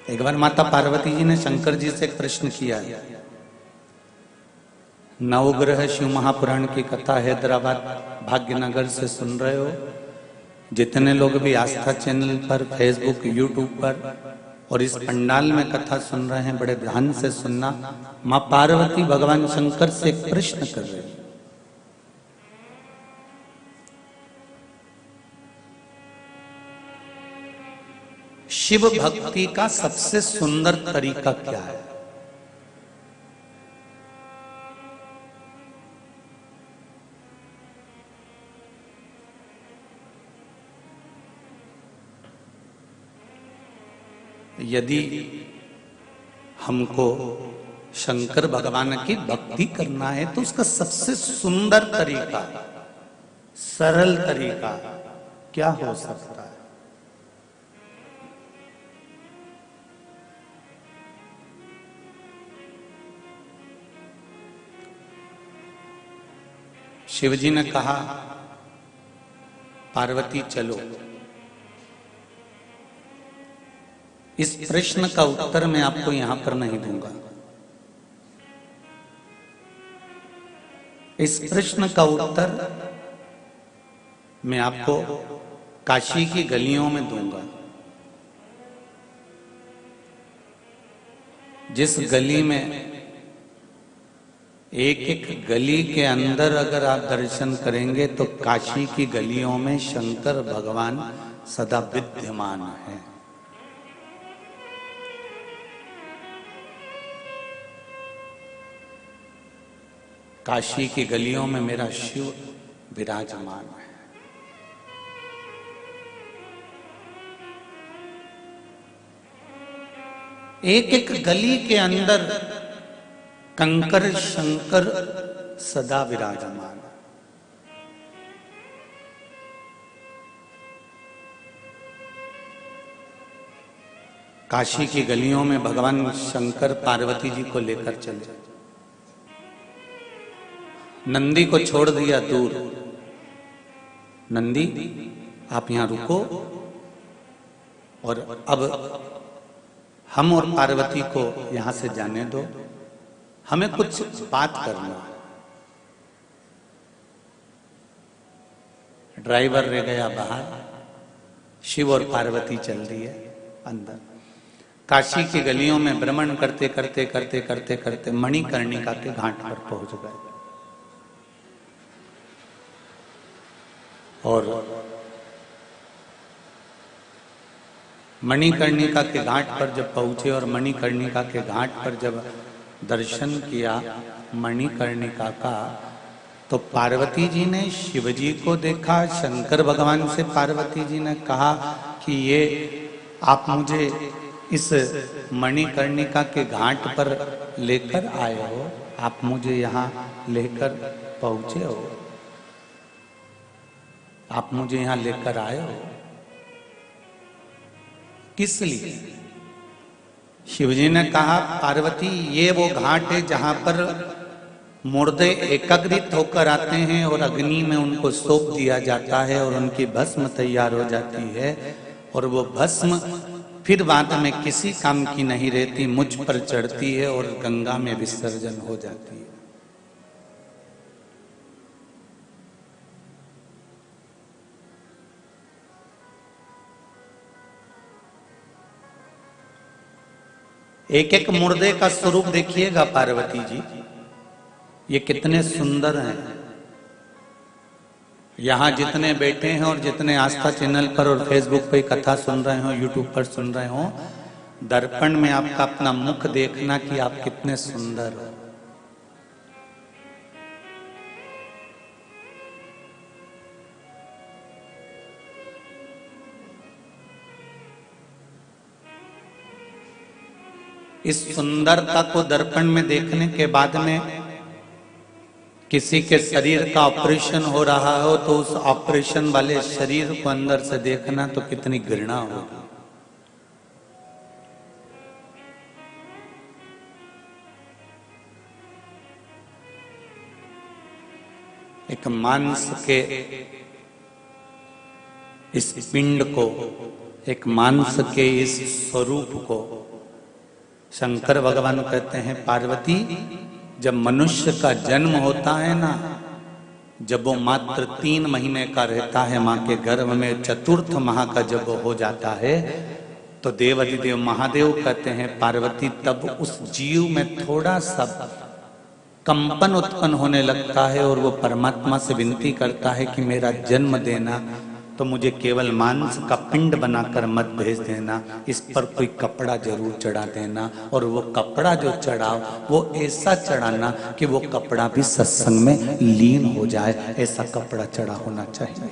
एक बार माता पार्वती जी ने शंकर जी से एक प्रश्न किया। नवग्रह शिव महापुराण की कथा हैदराबाद भाग्यनगर से सुन रहे हो। जितने लोग भी आस्था चैनल पर, फेसबुक, यूट्यूब पर और इस पंडाल में कथा सुन रहे हैं, बड़े ध्यान से सुनना। मां पार्वती भगवान शंकर से एक प्रश्न कर रहे हैं। शिव भक्ति का सबसे सुंदर तरीका क्या है? यदि हमको शंकर भगवान की भक्ति करना है तो उसका सबसे सुंदर तरीका, सरल तरीका क्या हो सकता है? शिवजी ने कहा, पार्वती चलो। इस प्रश्न का उत्तर मैं आपको यहां पर नहीं दूंगा। इस प्रश्न का उत्तर मैं आपको काशी की गलियों में दूंगा। जिस गली में एक एक गली के अंदर अगर आप दर्शन करेंगे तो काशी की गलियों में शंकर भगवान सदा विद्यमान है। काशी की गलियों में मेरा शिव विराजमान है। एक एक गली के अंदर कंकर शंकर सदा विराजमान। काशी की गलियों में भगवान शंकर पार्वती जी को लेकर चले। नंदी को छोड़ दिया दूर। नंदी आप यहां रुको और अब हम और पार्वती को यहां से जाने दो, हमें कुछ बात करना है। ड्राइवर रह गया बाहर, शिव और पार्वती चल दिए अंदर। काशी की गलियों में भ्रमण करते करते करते करते करते मणिकर्णिका के घाट पर पहुंच गए। और मणिकर्णिका के घाट पर जब पहुंचे और मणिकर्णिका के घाट पर जब दर्शन किया मणिकर्णिका का, तो पार्वती जी ने शिव जी को देखा। शंकर भगवान से पार्वती जी ने कहा कि ये आप मुझे इस मणिकर्णिका के घाट पर लेकर आए हो, आप मुझे यहाँ लेकर पहुंचे हो, आप मुझे यहां लेकर आए हो, किस लिए? शिवजी ने कहा, पार्वती ये वो घाट है जहां पर मुर्दे एकत्रित होकर आते हैं और अग्नि में उनको सौंप दिया जाता है और उनकी भस्म तैयार हो जाती है और वो भस्म फिर बाद में किसी काम की नहीं रहती, मुझ पर चढ़ती है और गंगा में विसर्जन हो जाती है। एक एक मुर्दे का स्वरूप देखिएगा पार्वती जी, ये कितने सुंदर हैं। यहां जितने बैठे हैं और जितने आस्था चैनल पर और फेसबुक पे कथा सुन रहे हो, यूट्यूब पर सुन रहे हो, दर्पण में आपका अपना मुख देखना कि आप कितने सुंदर हो। इस सुंदरता को दर्पण में देखने के बाद में किसी के शरीर का ऑपरेशन हो रहा हो तो उस ऑपरेशन वाले शरीर को अंदर से देखना तो कितनी घृणा होगी। एक मांस के इस पिंड को, एक मांस के इस स्वरूप को शंकर भगवान कहते हैं पार्वती, जब मनुष्य का जन्म होता है ना, जब वो मात्र 3 महीने का रहता है माँ के गर्भ में, चतुर्थ माह का जब वो हो जाता है, तो देवाधिदेव महादेव कहते हैं पार्वती, तब उस जीव में थोड़ा सा कंपन उत्पन्न होने लगता है और वो परमात्मा से विनती करता है कि मेरा जन्म देना, तो मुझे केवल मांस का पिंड बनाकर मत भेज देना, इस पर कोई कपड़ा जरूर चढ़ा देना, और वो कपड़ा जो चढ़ाओ वो ऐसा चढ़ाना कि वो कपड़ा भी सत्संग में लीन हो जाए, ऐसा कपड़ा चढ़ा होना चाहिए,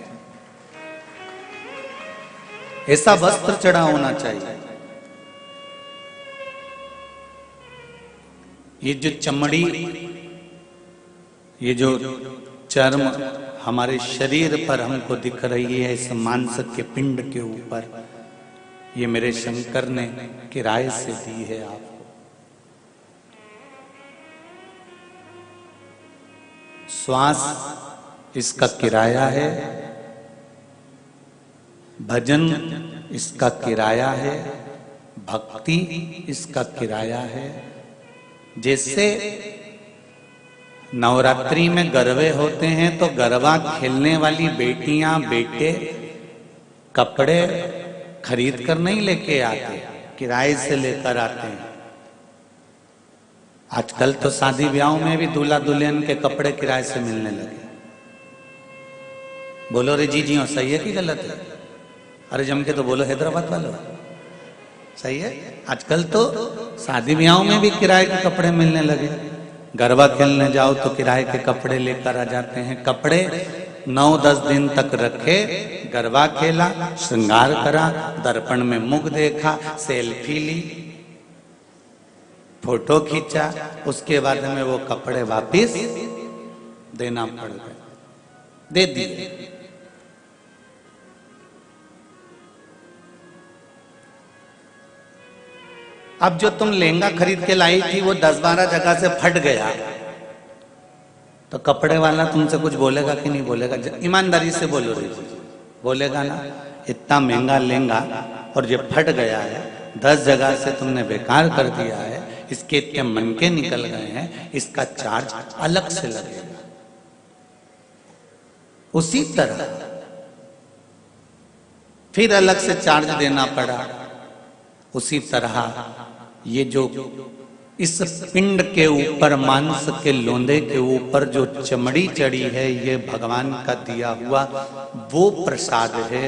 ऐसा वस्त्र चढ़ा होना चाहिए। ये जो चमड़ी, ये जो चर्म हमारे शरीर पर हमको दिख रही है, इस मांस के पिंड के ऊपर, ये मेरे शंकर ने किराए से दी है आपको। श्वास इसका किराया है, भजन इसका किराया है, भक्ति इसका किराया है। जैसे नवरात्रि में गरबे होते हैं तो गरबा खेलने वाली बेटियां बेटे कपड़े खरीद कर नहीं लेके आते, किराए से लेकर आते हैं। आजकल तो शादी ब्याहों में भी दूल्हा दुल्हन के कपड़े किराए से मिलने लगे। बोलो रे जी हो, सही है कि गलत है? अरे जम के तो बोलो हैदराबाद वालों, सही है। आजकल तो शादी ब्याहों में भी किराए के कपड़े मिलने लगे। गरबा खेलने जाओ तो किराए के कपड़े लेकर आ जाते हैं। कपड़े 9-10 दिन तक रखे, गरबा खेला, श्रृंगार करा, दर्पण में मुख देखा, सेल्फी ली, फोटो खींचा, उसके बाद में वो कपड़े वापिस देना पड़ गए, दे दिए। अब जो तुम लहंगा खरीद के लाई थी वो 10-12 जगह से फट गया, तो कपड़े वाला तुमसे कुछ बोलेगा कि नहीं बोलेगा? ईमानदारी से बोलो रे, बोलेगा ना? इतना महंगा लहंगा और ये फट गया है, 10 जगह से तुमने बेकार कर दिया है, इसके इतने मनके निकल गए हैं, इसका चार्ज अलग से लगेगा। उसी तरह फिर अलग से चार्ज देना पड़ा। उसी तरह ये जो इस पिंड के ऊपर, मांस के लोंदे के ऊपर जो चमड़ी चढ़ी है, ये भगवान का दिया हुआ वो प्रसाद है,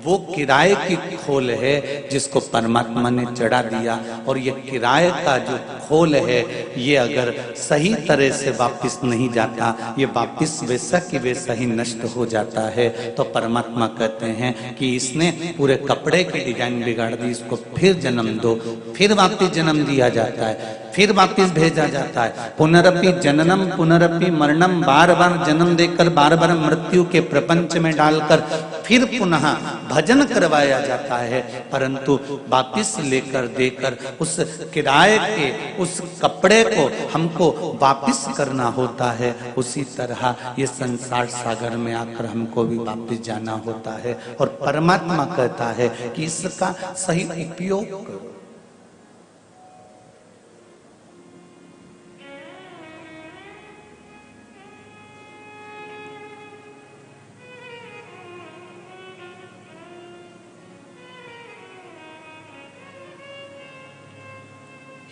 वो किराए की खोल है जिसको परमात्मा ने चढ़ा दिया। और ये किराए का जो खोल है, ये अगर सही तरह से वापस नहीं जाता, ये वापस वैसा कि वैसा ही नष्ट हो जाता है। तो परमात्मा कहते हैं कि इसने पूरे कपड़े की डिजाइन बिगाड़ दी, इसको फिर जन्म दो, फिर वापस जन्म दिया जाता है, फिर वापस भेजा जाता है। पुनरपि जननम पुनरपि मरणम, बार बार जन्म देकर, बार बार मृत्यु के प्रपंच में डालकर फिर पुनः भजन करवाया जाता है। परंतु वापस लेकर देकर उस किराए के उस कपड़े को हमको वापस करना होता है। उसी तरह ये संसार सागर में आकर हमको भी वापस जाना होता है। और परमात्मा कहता है कि इसका सही उपयोग करो।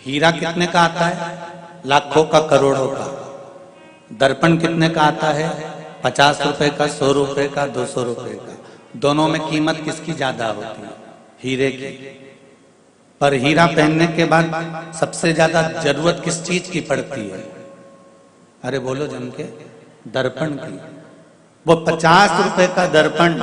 हीरा कितने का आता है? लाखों का, करोड़ों का। दर्पण कितने का आता है? 50 रुपए का, 100 रुपए का, 200 रुपए का। दोनों में कीमत किसकी ज्यादा होती है? हीरे की। पर हीरा पहनने के बाद सबसे ज्यादा जरूरत किस चीज की पड़ती है? अरे बोलो जम के, दर्पण की। वो 50 रुपए का दर्पण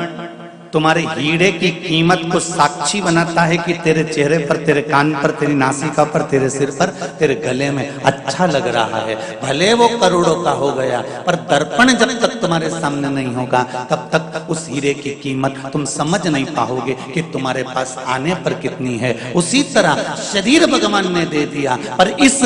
तुम्हारे हीरे की कीमत को साक्षी बनाता है कि तेरे चेहरे पर, तेरे कान पर, तेरी नासिका पर, तेरे सिर पर, तेरे गले में अच्छा लग रहा है। भले वो करोड़ों का हो गया, पर दर्पण जब तक तुम्हारे सामने नहीं होगा, तब तक उस हीरे की कीमत तुम समझ नहीं पाओगे कि तुम्हारे पास आने पर कितनी है। उसी तरह शरीर भगवान ने दे दिया, पर इस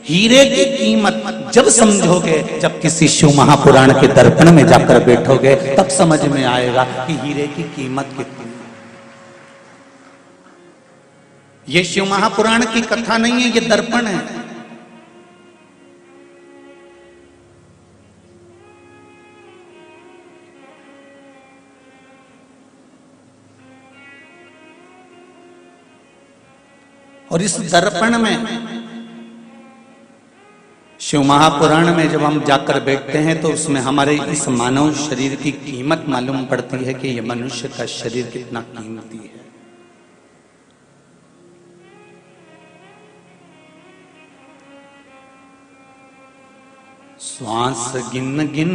हीरे की कीमत जब समझोगे, जब किसी शिव महापुराण के दर्पण में जाकर बैठोगे, तब समझ में आएगा कि हीरे की कीमत कितनी है। ये शिव महापुराण की कथा नहीं है, ये दर्पण है। और इस दर्पण में, शिव महापुराण में जब हम जाकर बैठते हैं तो उसमें हमारे इस मानव शरीर की कीमत मालूम पड़ती है कि यह मनुष्य का शरीर कितना कीमती है। श्वास गिन गिन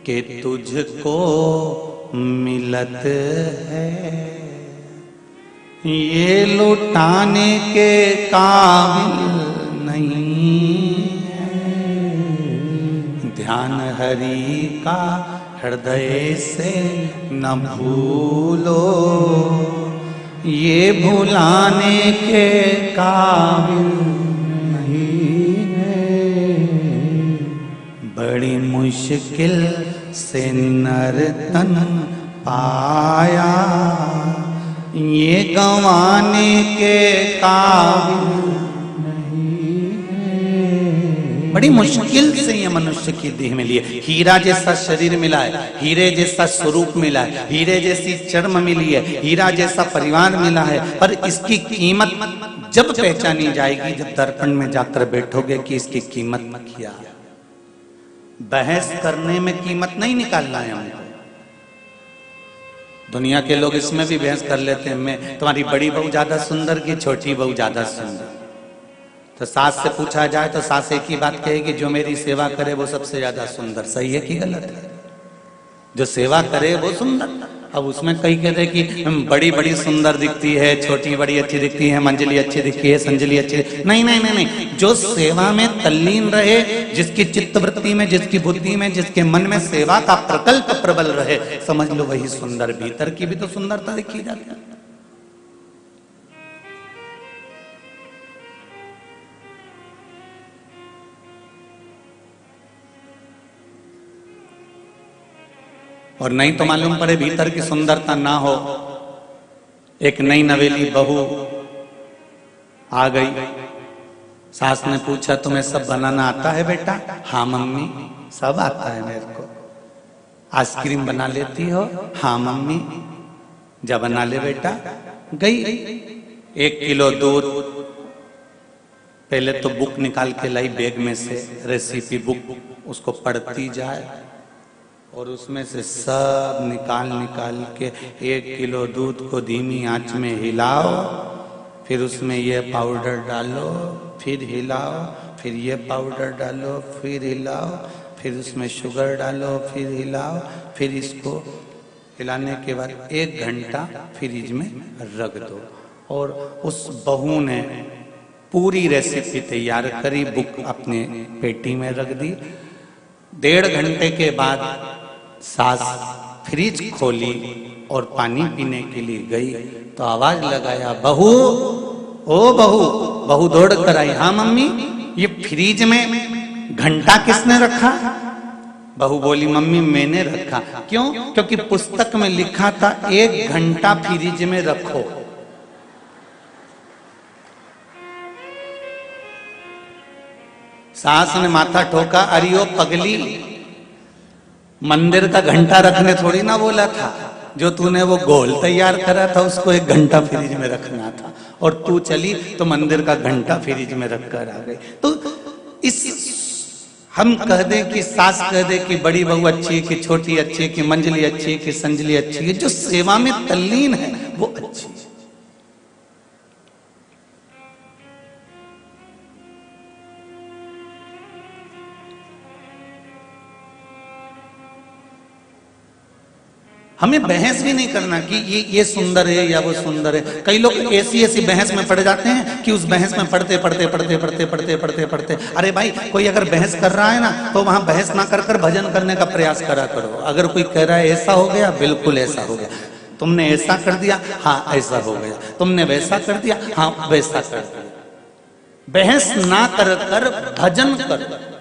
के तुझको मिलत है, ये लुटाने के काबिल नहीं है। ध्यान हरि का हृदय से न भूलो, ये भुलाने के काबिल नहीं है। बड़ी मुश्किल से नर्तन पाया, ये गंवाने के काबिल नहीं है। बड़ी मुश्किल से ये मनुष्य की देह मिली है। हीरा जैसा शरीर मिला है, हीरे जैसा स्वरूप मिला है, हीरे जैसी चर्म मिली है, हीरा जैसा परिवार मिला है, पर इसकी कीमत जब पहचानी जाएगी, जब दर्पण में जाकर बैठोगे कि इसकी कीमत क्या है। बहस करने में कीमत नहीं निकालना है हमको। दुनिया के लोग इसमें भी बहस कर लेते हैं, मैं तुम्हारी बड़ी बहू ज्यादा सुंदर कि छोटी बहू ज्यादा सुंदर। तो सास से पूछा जाए तो सास एक ही बात कहेगी, जो मेरी सेवा करे वो सबसे ज्यादा सुंदर। सही है कि गलत है? जो सेवा करे वो सुंदर। अब उसमें कई कहते कि बड़ी बड़ी सुंदर दिखती है, छोटी बड़ी अच्छी दिखती है, मंजली अच्छी दिखती है, संजली अच्छी। नहीं नहीं नहीं नहीं, जो सेवा में तल्लीन रहे, जिसकी चित्तवृत्ति में, जिसकी बुद्धि में, जिसके मन में सेवा का प्रकल्प प्रबल रहे, समझ लो वही सुंदर। भीतर की भी तो सुंदरता दिखी जाती है। और नहीं तो मालूम पड़े भीतर की सुंदरता ना हो। एक नई नवेली बहू आ गई, सास ने पूछा तुम्हें सब बनाना आता है बेटा? हाँ मम्मी सब आता है मेरे को। आइसक्रीम बना लेती हो? हाँ मम्मी। जब बना ले बेटा। गई 1 किलो दूध, पहले तो बुक निकाल के लाई बैग में से, रेसिपी बुक, उसको पढ़ती जाए और उसमें से सब निकाल निकाल के 1 किलो दूध को धीमी आंच में हिलाओ, फिर उसमें ये पाउडर डालो, फिर हिलाओ, फिर ये पाउडर डालो, फिर हिलाओ, फिर उसमें शुगर डालो, फिर हिलाओ, फिर इसको हिलाने के बाद 1 घंटा फ्रिज में रख दो। और उस बहू ने पूरी रेसिपी तैयार करी, बुक अपने पेटी में रख दी। 1.5 घंटे के बाद सास फ्रिज खोली और पानी पीने के लिए गई तो आवाज लगाया, बहू ओ बहू। बहू दौड़ कर आई, हाँ मम्मी। ये फ्रिज में घंटा किसने रखा? बहू बोली, मम्मी मैंने रखा। क्यों? क्योंकि पुस्तक में लिखा था 1 घंटा फ्रिज में रखो। सास ने माथा ठोका, अरे ओ पगली, मंदिर का घंटा रखने थोड़ी ना बोला था। जो तूने वो गोल तैयार करा था उसको 1 घंटा फ्रिज में रखना था, और तू चली तो मंदिर का घंटा फ्रिज में रखकर आ गई। तो इस हम कह दें कि सास कह दे कि बड़ी बहू अच्छी है कि छोटी अच्छी है कि मंजली अच्छी है कि संजली अच्छी है, जो सेवा में तल्लीन है वो अच्छी है। हमें बहस भी नहीं करना कि ये सुंदर है या वो सुंदर है। कई लोग ऐसी ऐसी बहस में पड़ जाते हैं कि उस बहस में पढ़ते पढ़ते पढ़ते पढ़ते पढ़ते पढ़ते पढ़ते अरे भाई, कोई अगर बहस कर रहा है ना तो वहां बहस ना कर कर भजन करने का प्रयास करा करो। अगर कोई कह रहा है ऐसा हो गया, बिल्कुल ऐसा हो गया। तुमने ऐसा कर दिया, हाँ ऐसा हो गया। तुमने वैसा कर दिया, हाँ वैसा कर दिया। बहस ना कर कर भजन कर।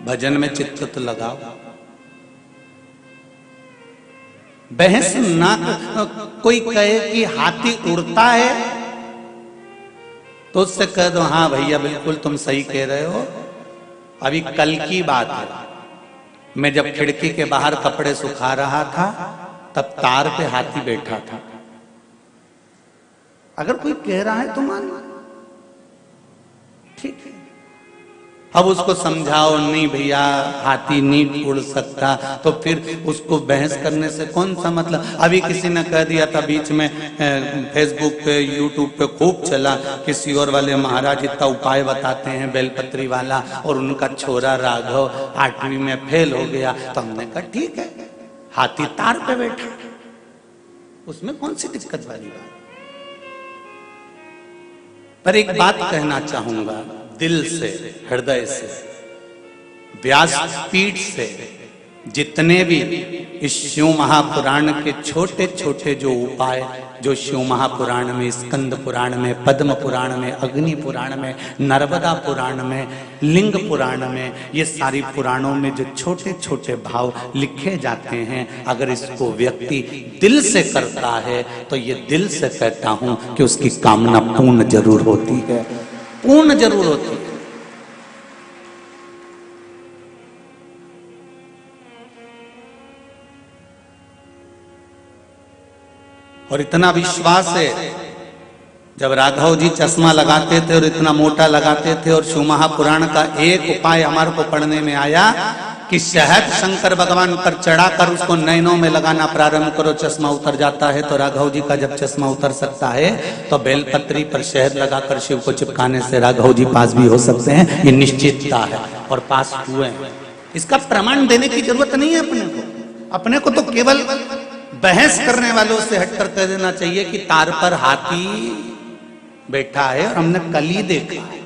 भजन में चित्त तो लगाओ। बहस ना, कोई कहे कि हाथी उड़ता है तो उससे कह दो हाँ भैया बिल्कुल तुम सही कह रहे हो। अभी कल की बात है, मैं जब खिड़की के बाहर कपड़े सुखा रहा था तब तार पे हाथी बैठा था। अगर कोई कह रहा है तो मान लो, ठीक है। अब उसको समझाओ नहीं भैया हाथी नहीं उड़ सकता, तो फिर उसको बहस करने से कौन सा मतलब। अभी किसी ने कह दिया था बीच में, फेसबुक पे यूट्यूब पे खूब चला, किसी और वाले महाराज इतना उपाय बताते हैं बेलपत्री वाला, और उनका छोरा राघव 8वीं में फेल हो गया। तो हमने कहा ठीक है, हाथी तार पे बैठा, उसमें कौन सी दिक्कत वाली बात। पर एक बात कहना चाहूंगा दिल से, हृदय से, व्यासपीठ से, जितने भी इस शिव महापुराण के छोटे छोटे जो उपाय जो शिव महापुराण में, स्कंद पुराण में, पद्म पुराण में, अग्नि पुराण में, नर्मदा पुराण में, लिंग पुराण में, ये सारी पुराणों में जो छोटे छोटे भाव लिखे जाते हैं, अगर इसको व्यक्ति दिल से करता है तो ये दिल से कहता हूं कि उसकी कामना पूर्ण जरूर होती है, पूर्ण जरूर होती है। और इतना विश्वास है, जब राघव जी चश्मा लगाते थे और इतना मोटा लगाते थे, और शिव महापुराण का एक उपाय हमारे को पढ़ने में आया कि शहद शंकर भगवान पर चढ़ाकर उसको नैनों में लगाना प्रारंभ करो, चश्मा उतर जाता है। तो राघव जी का जब चश्मा उतर सकता है तो बेलपत्री पर शहद लगाकर शिव को चिपकाने से राघव जी पास भी हो सकते हैं, ये निश्चितता है, और पास हुए हैं। इसका प्रमाण देने की जरूरत नहीं है अपने को तो केवल बहस करने वालों से हटकर कह देना चाहिए कि तार पर हाथी बैठा है और हमने कल ही देखा है।